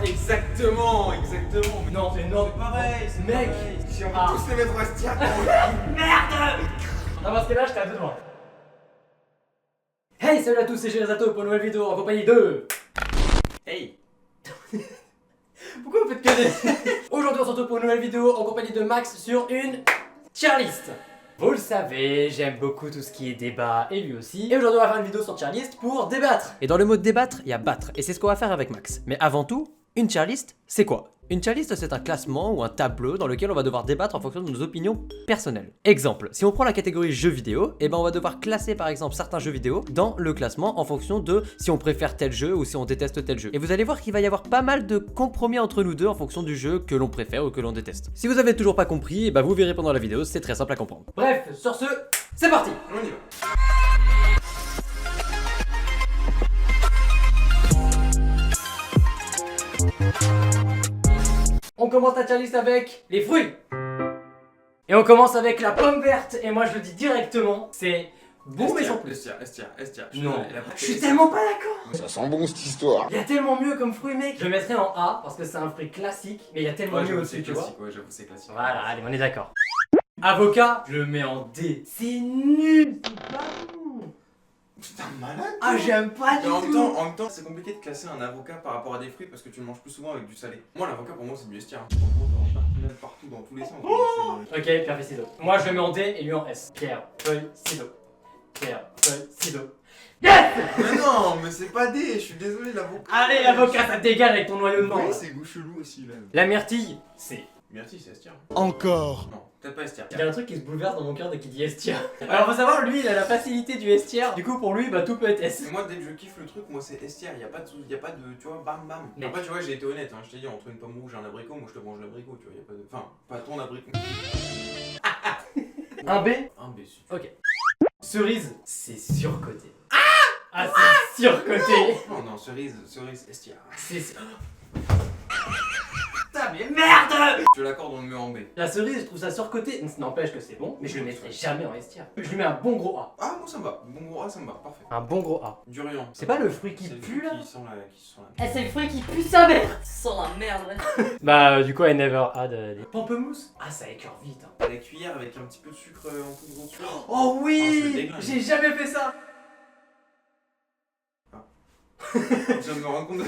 Exactement. Non, mais non. C'est pareil, c'est Mec. pareil. Si on va tous les mettre au Estia. Merde. Non, parce que là, j'étais à deux doigts. Hey, salut à tous, c'est Gérazato pour une nouvelle vidéo en compagnie de... Hey. Pourquoi vous faites que des... Aujourd'hui, on se retrouve pour une nouvelle vidéo en compagnie de Max sur une tier list. Vous le savez, j'aime beaucoup tout ce qui est débat, et lui aussi. Et aujourd'hui, on va faire une vidéo sur tier list pour débattre. Et dans le mot débattre, il y a battre, et c'est ce qu'on va faire avec Max. Mais avant tout, une tier list, c'est quoi? Une tier list, c'est un classement ou un tableau dans lequel on va devoir débattre en fonction de nos opinions personnelles. Exemple, si on prend la catégorie jeux vidéo, et ben on va devoir classer par exemple certains jeux vidéo dans le classement en fonction de si on préfère tel jeu ou si on déteste tel jeu. Et vous allez voir qu'il va y avoir pas mal de compromis entre nous deux en fonction du jeu que l'on préfère ou que l'on déteste. Si vous avez toujours pas compris, et ben vous verrez pendant la vidéo, c'est très simple à comprendre. Bref, sur ce, c'est parti. On y va. On commence la tier list avec les fruits. Et on commence avec la pomme verte. Et moi je le dis directement, c'est bon mais sans plus. Estia. Non, je suis tellement pas d'accord. Ça sent bon cette histoire. Il y a tellement mieux comme fruit mec. Je le mettrais en A parce que c'est un fruit classique. Mais il y a tellement mieux aussi tu vois. Ouais, j'avoue, c'est classique. Voilà, allez on est d'accord. Avocat, je le mets en D. C'est nul, c'est pas bon. Putain, malade. Ah j'aime pas du Mais tout. en même temps, c'est compliqué de classer un avocat par rapport à des fruits parce que tu le manges plus souvent avec du salé. Moi, l'avocat pour moi, c'est du Estia. Même partout, dans tous les sens. Ok, pierre, feuille, ciseaux. Moi je le mets en D et lui en S. Pierre, feuille, ciseaux. Pierre, feuille, ciseaux. Yes. Mais non, mais c'est pas D, je suis désolé, l'avocat. Allez l'avocat, ça te dégage avec ton noyau de menthe. Oui, c'est goût chelou aussi là. La myrtille, c'est... Merci, c'est Estia. Encore. Non, peut-être pas Estia. Il y a un truc qui se bouleverse dans mon cœur dès qu'il dit estière. Alors faut savoir, lui il a la facilité du estière, du coup pour lui bah tout peut être S. Et moi, dès que je kiffe le truc, moi c'est Estia, y a pas de, tu vois, bam bam. Mais- Après, tu vois, j'ai été honnête, hein, je t'ai dit, entre une pomme rouge et un abricot, moi je te mange l'abricot, tu vois, y a pas de. Enfin, pas ton abricot. Un B. Un B, si. Ok. Cerise, c'est surcoté. Ah c'est surcoté. Non, cerise, Estia. C'est... Putain mais merde. Je l'accorde, on le met en B. La cerise, je trouve ça surcoté, n'empêche que c'est bon, mais je le mettrai jamais en estière. Je lui mets un bon gros A. Ah, moi ça me va. Bon gros A, ça me va, parfait. Un bon gros A. Durian. C'est pas le fruit qui C'est le pue fruit là? qui sent la. Ah c'est le fruit qui pue sa mère. Sans la merde. Bah du coup I never had des pamplemousses. Ah ça écœure vite hein. La cuillère avec un petit peu de sucre en poudre au-dessus. Oh Ah, c'est oui. dégueulasse. J'ai jamais fait ça. Je viens de me rendre compte de.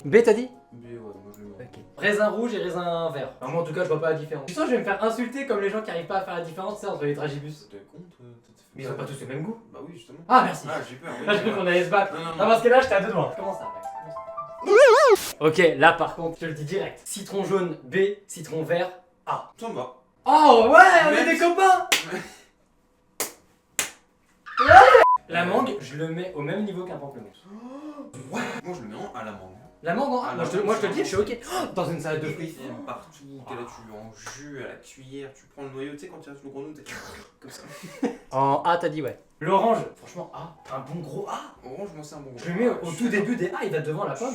B t'as dit? B, ouais, moi je le mets. Ok. Raisin rouge et raisin vert. Alors moi en tout cas je vois pas la différence. Tu sens je vais me faire insulter comme les gens qui arrivent pas à faire la différence tu sais, entre les tragibus. T'es con, toi? Mais ils ont pas tous le même goût. Bah oui, justement. Ah merci. Ah, j'ai peur. oui, Là j'ai cru qu'on allait se battre. Non, Non parce que là j'étais à deux doigts. Comment ça Max? Ok là par contre je te le dis direct. Citron jaune B, citron vert A. Ça me va. Oh ouais on est Même des si- copains. La mangue je le mets au même niveau qu'un pamplemousse. Ouais. Moi je le mets en à la mangue. La mangue en A. Ah, Moi je te le dis je suis ok. Oh, dans une salade de fruits. Partout, t'es là, tu en jus, à la cuillère, tu prends le noyau, tu sais quand tu restes le gros noyau, t'es comme ça. En A t'as dit ouais. L'orange franchement A. Un bon gros A. Orange, moi c'est un bon gros. Je le mets au Je tout suis début des A, il va devant la pomme.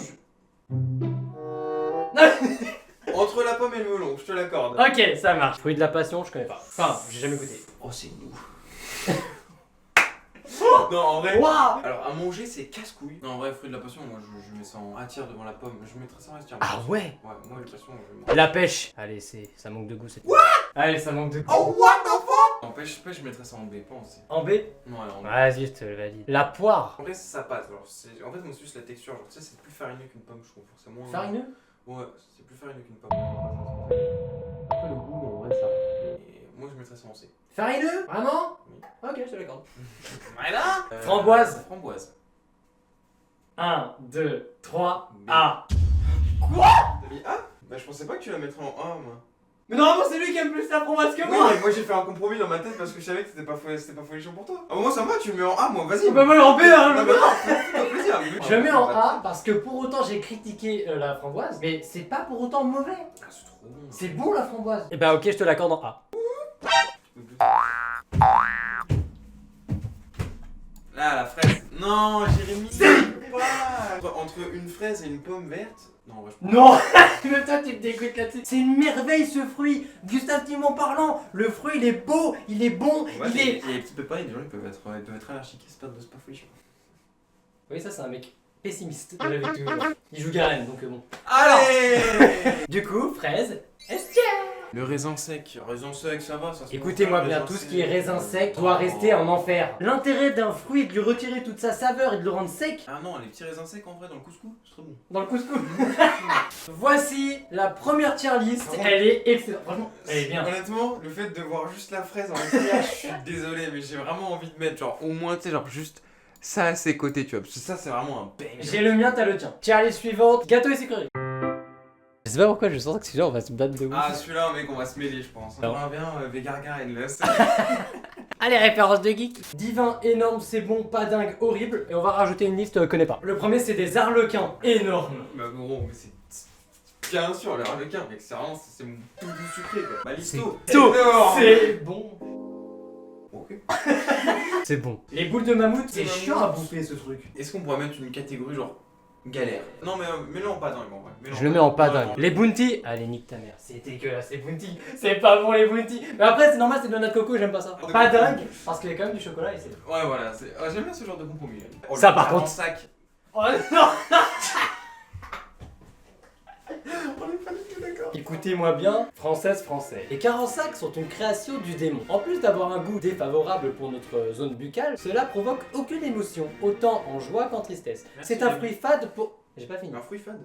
Entre la pomme et le melon, je te l'accorde. Ok, ça marche. Fruit de la passion, je connais pas. Enfin, j'ai jamais goûté. Oh, c'est nous. Non, en vrai. Waouh. Alors, à manger, c'est casse-couille. Non, en vrai, fruit de la passion, moi je mets ça en A tiers devant la pomme. Je mettrais ça en S tiers. Ah ouais. Ouais, moi, la passion, je. La pêche. Allez, ça manque de goût cette. Allez, ça manque de goût. Oh, what the fuck? En pêche, je mettrais ça en B, pas en C. En B. Non, alors en B. Vas-y, je te le valide. La poire. En vrai, ça passe. Alors, en fait, moi, c'est juste la texture. Genre, tu sais, c'est plus farineux qu'une pomme, je trouve. C'est moins. Farineux. Ouais, c'est plus farineux qu'une pomme. Après le goût, en vrai ça. Et moi, je mettrais ça en C. Farineux. Vraiment. Oui. Ok, je te l'accorde. Voilà. Framboise. Framboise. 1, 2, 3, B. A. T'as mis A? Bah, je pensais pas que tu la mettrais en A, moi. Mais normalement, c'est lui qui aime plus la framboise que Oui, moi. mais moi j'ai fait un compromis dans ma tête parce que je savais que c'était pas folichon pour toi. Ah, moi ça me va, tu le mets en A, moi, vas-y. Bah, moi en B, hein. Non, mais non, fais-toi plaisir. Je le mets en A parce que pour autant j'ai critiqué la framboise, mais c'est pas pour autant mauvais. Ah, c'est trop bon. C'est bon la framboise. Et bah ok, je te l'accorde en A. Là, la fraise. Non, Jérémy. Entre une fraise et une pomme verte. Non, en vrai, je Non. Mais toi tu te dégoûtes là-dessus. C'est une merveille ce fruit. Gustativement parlant, le fruit il est beau, il est bon, Ouais, il est... Il y a des petits pépins et des gens ils peuvent être allergiques, c'est pas folichon. Oui ça c'est un mec. pessimiste de la vie de tous les jours. Il joue Garen, donc bon. Allez. Du coup, fraise, estière. Le raisin sec, ça va, ça se Écoutez-moi mange, bien, raisin tout ce qui est sec. raisin sec doit rester en enfer. L'intérêt d'un fruit est de lui retirer toute sa saveur et de le rendre sec Ah non, les petits raisins secs en vrai dans le couscous, c'est très bon. dans le couscous. Voici la première tier list, Par contre- elle est excellente. Franchement, elle est bien. Honnêtement, le fait de voir juste la fraise en entière, je suis désolé, mais j'ai vraiment envie de mettre genre au moins, tu sais, genre juste ça à ses côtés, tu vois, parce que ça c'est vraiment un bang. J'ai le mien, t'as le tien. Tier list suivante, gâteau et sucreries. Je sais pas pourquoi je sens que celui-là on va se battre de ouf. Ah celui-là mec on va se mêler je pense. On Non. va bien Vegarga et le Allez, référence de geek. Divin, énorme, c'est bon, pas dingue, horrible. Et on va rajouter une liste, connais pas. Le premier c'est des arlequins, énormes. Bah gros mais c'est bien sûr le harlequin mec c'est vraiment c'est mon tout doux sucré quoi. Bah listo. C'est bon. Ok. C'est bon. Les boules de mammouth, c'est Les chiant à mammouths. bouffer ce truc. Est-ce qu'on pourrait mettre une catégorie genre galère? Non mais mets-le en pas dingue en vrai. Je le mets en pas dingue. Les bounty, allez nique ta mère, c'est dégueulasse les bounty, c'est pas bon les bounty. Mais après c'est normal, c'est de la noix de coco, j'aime pas ça. Pas dingue, parce qu'il y a quand même du chocolat et c'est... Ouais voilà, j'aime bien ce genre de compromis. Oh, Ça, le par carton contre- sac. Oh non. On est pas du tout d'accord. Écoutez-moi bien, française, français. Les carensacs sont une création du démon. En plus d'avoir un goût défavorable pour notre zone buccale, cela provoque aucune émotion, autant en joie qu'en tristesse. Merci, C'est un Jérémy. fruit fade pour... J'ai pas fini. Un fruit fade.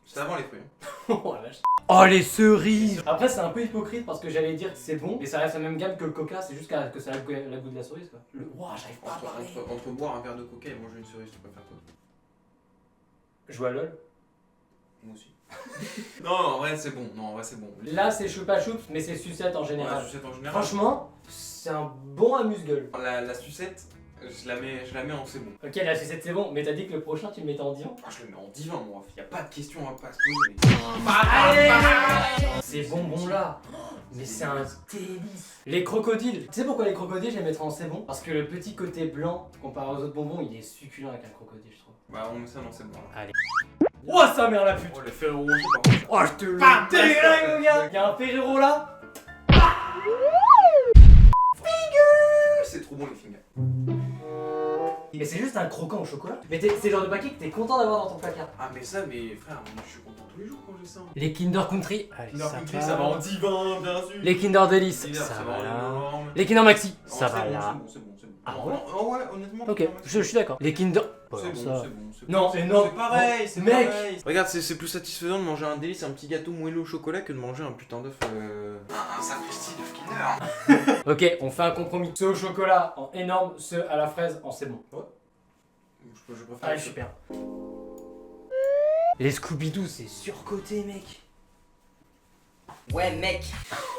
C'est avant les fruits. Hein. Oh la vache. Oh les cerises. Après c'est un peu hypocrite parce que j'allais dire que c'est bon et ça reste la même gamme que le coca, c'est juste que ça a le goût de la cerise quoi. Ouah, j'arrive pas à parler. Entre boire un verre de coca et manger une cerise, tu préfères quoi? Joue à LOL. Moi aussi. Non, en vrai c'est bon. Non, en vrai c'est bon. Là c'est choupa choups mais c'est sucette en Ouais, général. la sucette en général. Franchement, c'est un bon amuse-gueule. La sucette, je la mets en c'est bon. Ok la sucette c'est bon, mais t'as dit que le prochain tu le mettais en divan. Ah, je le mets en divin moi. Y a pas de question à pas se poser. Ces bonbons là, mais c'est un délice. Les crocodiles, tu sais pourquoi les crocodiles je les mettrais en c'est bon? Parce que le petit côté blanc comparé aux autres bonbons il est succulent avec un crocodile je trouve. Bah on met ça dans c'est bon. Là. Oh sa mère la pute. Oh le fer rouge par contre. Oh je te le déglingue mon gars. Y'a un Ferrero là. C'est trop bon les fingers. Mais c'est juste un croquant au chocolat. Mais c'est le genre de paquet que t'es content d'avoir dans ton placard. Ah mais ça mais frère, moi je suis content tous les jours quand j'ai ça. Les Kinder Country, allez, Kinder ça, Country, va. ça va en divin bien sûr. Les Kinder Delice, Kinder, ça va en là. énorme. Les Kinder Maxi, Oh, ça c'est va bon, là. C'est bon. Ah Non, ouais non, ouais, honnêtement. Ok, Kinder, je suis d'accord. Les Kinder... C'est bon, c'est ça. bon. Non, c'est énorme. C'est pareil, c'est Mec. pareil. Regarde, c'est plus satisfaisant de manger un délice, un petit gâteau moelleux au chocolat que de manger un putain d'œuf. Un sapristi de Kinder. Ok, on fait un compromis. Ceux au chocolat en énorme, ceux à la fraise en c'est bon. Je préfère. Allez, super. Les Scooby-Doo, c'est surcoté, mec. Ouais mec.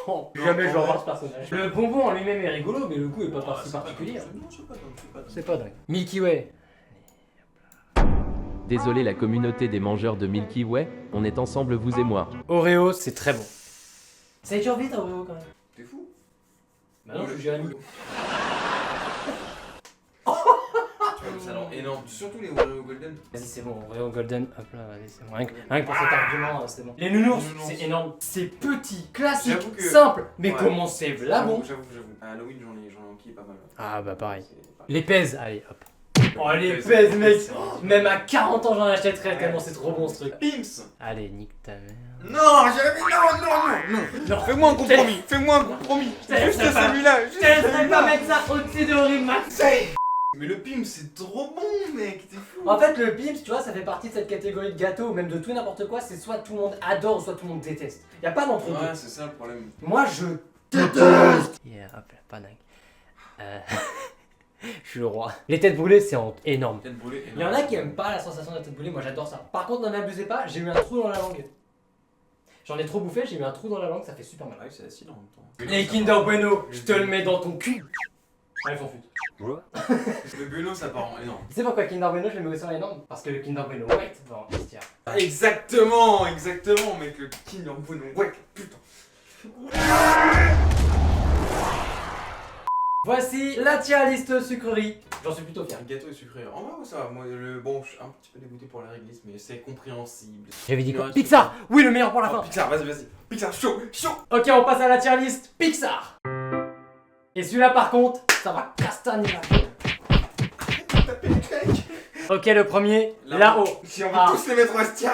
Oh, Non, jamais je vais en revoir vrai. ce personnage. Le bonbon en lui-même est rigolo, mais le goût est pas Ah, si c'est pas particulier. dingue, non, c'est pas dingue, c'est pas dingue. C'est pas dingue. Milky Way. Désolé la communauté des mangeurs de Milky Way, on est ensemble vous et moi. Oreo, c'est très bon. Ça dure vite, Oreo, quand même. T'es fou? Bah non, je suis Jérémy. Tu vois, ça a l'air énorme. Surtout les Oreo Golden. Vas-y, c'est bon, Oreo Golden, hop là, vas-y, c'est bon. Rien que pour cet argument, c'est bon. Les nounours, Les nounours. c'est énorme. C'est petit, classique, J'avoue que- simple, mais Ouais. comment c'est là bon. J'avoue. À Halloween, j'en ai enquillé pas mal. Ah bah pareil. C'est pas- Les pèses, allez, hop. Oh, les Pèse, pèses, mec. c'est un- Même à 40 ans, j'en achèterais Ouais. tellement c'est trop bon ce truc. Pims. Allez, nique ta mère. Non, non. Non, Fais-moi un compromis. Fais-moi un compromis. Je te laisserai pas. celui-là. Je te laisserai pas mettre ça au-dessus de Horrible Max. Mais le Pim, c'est trop bon, mec. T'es fou. En fait, le Pimps, tu vois, ça fait partie de cette catégorie de gâteaux ou même de tout et n'importe quoi. C'est soit tout le monde adore, soit tout le monde déteste. Y a pas d'entre deux. Ouais, c'est ça le problème. Moi, je déteste. Yeah, hop là, pas dingue. Je suis le roi. Les têtes brûlées, c'est énorme. Tête brûlée. Il y en a qui aiment pas la sensation de la tête brûlée, moi j'adore ça. Par contre, n'en abusez pas, j'ai eu un trou dans la langue. J'en ai trop bouffé, j'ai eu un trou dans la langue, ça fait super mal. Ouais, c'est acide en même temps. Les Kinder Bueno, je te le mets dans ton cul. Allez, s'en fout. Le Bueno, ça part en énorme. Tu sais pourquoi Kinder Bueno, je le mets aussi en énorme? Parce que le Kinder Bueno White va en tiens. Exactement, mec. Le Kinder Bueno, ouais, putain. Voici la tier liste sucrerie. J'en suis plutôt fier. Un gâteau et sucré. En vrai, ça va. Moi, bon, je suis un petit peu dégoûté pour la réglisse, mais c'est compréhensible. J'avais dit quoi? Ouais, Pixar. Oui, le meilleur pour la Oh, fin. Pixar, vas-y. Pixar, chaud. Ok, on passe à la tier list Pixar. Et celui-là par contre, ça va castagner la gueule. Taper les cakes. Ok, le premier, là-haut. Si on veut Ah. tous les mettre en S tier,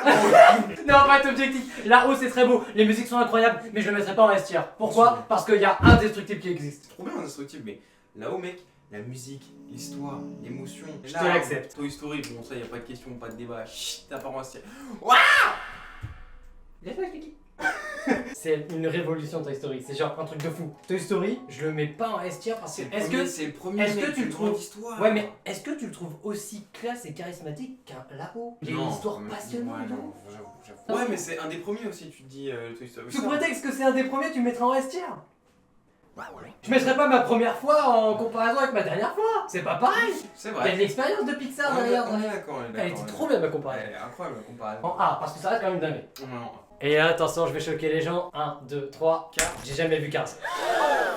Non, pas être objectif. Là-haut, c'est très beau. Les musiques sont incroyables, mais je le mettrai pas en S tier. Pourquoi? Parce qu'il y a Indestructible qui existe. trop bien indestructible, mais là-haut, mec, la musique, l'histoire, l'émotion. Je te l'accepte. Toy Story, bon, ça, y a pas de question, pas de débat. Chut, t'as pas en S tier. C'est une révolution Toy Story, c'est genre un truc de fou. Toy Story, je le mets pas en S tier parce que C'est le premier, est-ce que mec, tu le d'une grande trouves- histoire. ouais, mais est-ce que tu le trouves aussi classe et charismatique qu'un Là-haut? Il y a une Non, histoire mais- passionnante. Ouais, non, j'avoue. Ouais, mais c'est un des premiers aussi, tu te dis Toy Story. Sous prétexte que c'est un des premiers, tu me mettras en S tier. Je mettrai pas ma première fois en comparaison avec ma dernière fois. C'est pas pareil. C'est Il y a vrai. de l'expérience de Pixar On est derrière. d'accord, on est d'accord. Elle était trop bien ma comparaison. Elle est incroyable la comparaison. En A, parce que ça reste quand même dingue. Non, Et attention, je vais choquer les gens. 1, 2, 3, 4. J'ai jamais vu Cars.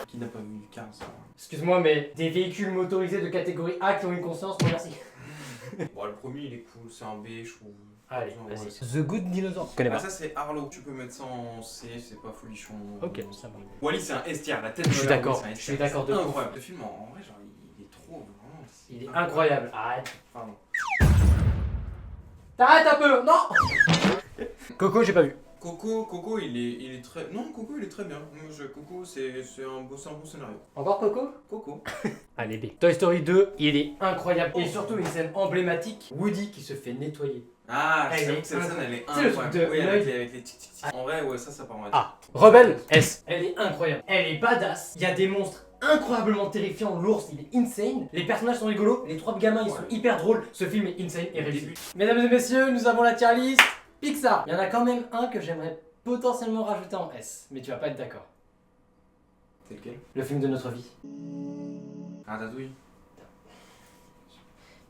qui n'a pas vu du 15 Excuse-moi, mais des véhicules motorisés de catégorie A qui ont une conscience, non merci. Bon, le premier il est cool, c'est un B, je trouve. Allez, Ouais, vas-y. c'est- The Good Dinosaur. Je connais Ah, pas. ça c'est Arlo, tu peux mettre ça en C, c'est pas folichon. Ok, ça va. Wally c'est un S tier, la tête de Je suis Wally, d'accord, c'est un S je tier. suis d'accord de C'est ouf. incroyable. Le film en vrai, genre il est trop vraiment. Il est incroyable. Arrête. Pardon. T'arrêtes un peu. Non. Coco, j'ai pas vu. Coco il est très. Non, Coco il est très bien. Coco c'est un bon scénario. Encore Coco? Coco. Allez, B. Toy Story 2, il est incroyable. Et surtout une scène emblématique, Woody qui se fait nettoyer. Ah, Elle j'avoue est que cette scène elle est Tu sais, le truc incroyable. de Oui, l'œil. avec les tic tic tic. En vrai, ouais, ça part en S. Ah, Rebelle S. Elle est incroyable. Elle est badass. Il y a des monstres incroyablement terrifiants. L'ours, il est insane. Les personnages sont rigolos. Les trois gamins, ils sont hyper drôles. Ce film est insane et réussi. Mesdames et messieurs, nous avons la tier list Pixar. Il y en a quand même un que j'aimerais potentiellement rajouter en S. Mais tu vas pas être d'accord. C'est lequel? Le film de notre vie. Ah, Tatouille.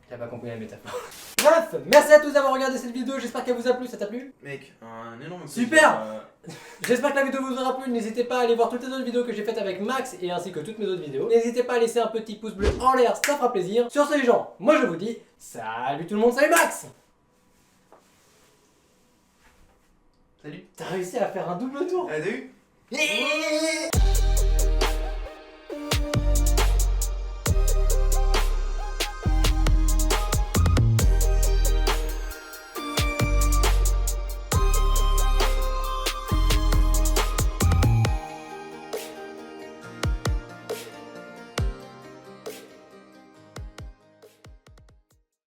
T'as pas compris la métaphore. Bref, merci à tous d'avoir regardé cette vidéo. J'espère qu'elle vous a plu. Ça t'a plu? Mec, un énorme Super. plaisir, J'espère que la vidéo vous aura plu, n'hésitez pas à aller voir toutes les autres vidéos que j'ai faites avec Max et ainsi que toutes mes autres vidéos. N'hésitez pas à laisser un petit pouce bleu en l'air, ça fera plaisir. Sur ce les gens, moi je vous dis, salut tout le monde, salut Max. Salut. T'as réussi à faire un double tour. Ah, t'as vu?